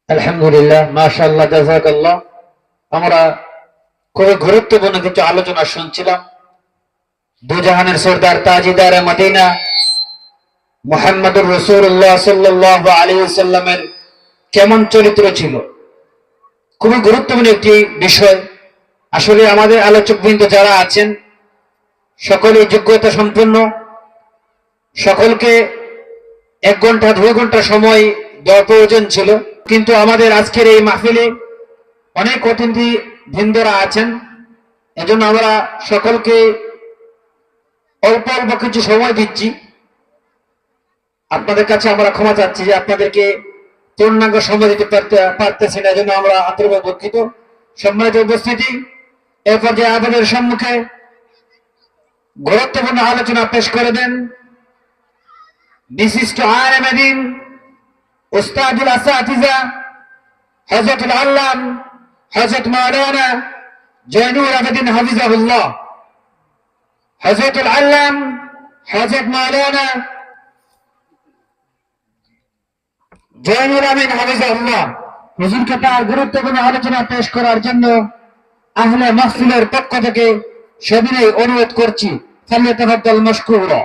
আলহামদুলিল্লাহ, মাশাআল্লাহ, জাযাকাল্লাহ। আমরা খুবই গুরুত্বপূর্ণ কিছু আলোচনা শুনছিলাম। দুজাহানের সরদার তাজিদারে মদিনা মুহাম্মদুর রাসূলুল্লাহ সাল্লাল্লাহু আলাইহি ওয়াসাল্লামের কেমন চরিত্র ছিল, খুবই গুরুত্বপূর্ণ একটি বিষয়। আসলে আমাদের আলোচকবৃন্দ যারা আছেন সকলেই যোগ্যতা সম্পন্ন, সকলকে 1 ঘন্টা 2 ঘন্টা সময় দেওয়ার প্রয়োজন ছিল, কিন্তু আমাদের আজকের এই মাহফিলে অনেক অতিথি বৃন্দরা আছেন, এজন্য আমরা সকলকে অল্প অল্প কিছু সময় দিচ্ছি। আপনাদের কাছে আমরা ক্ষমা চাচ্ছি যে আপনাদেরকে পূর্ণাঙ্গ সময় দিতে পারতেছি না, এজন্য আমরা আন্তরিকভাবে দুঃখিত। সম্মানিত উপস্থিতি, এ পর্যায়ে আপনাদের সম্মুখে গুরুত্বপূর্ণ আলোচনা পেশ করে দেন বিশিষ্ট আলেম দ্বীন, উস্তাদুল আসাতিজা, হযরতুল আল্লাম হযরত মাওলানা জয়নুল আবেদিন হাফিজাহুল্লাহ। হযরতুল আল্লাম হযরত মাওলানা জয়নুল আবেদিন হাফিজাহুল্লাহ হুজুরকে তার গুরুত্বপূর্ণ আলোচনা পেশ করার জন্য আহলে মাহফিলের পক্ষ থেকে সবিনয় অনুরোধ করছি। ফালিয়াতাফাদ্দাল মাশকুরা।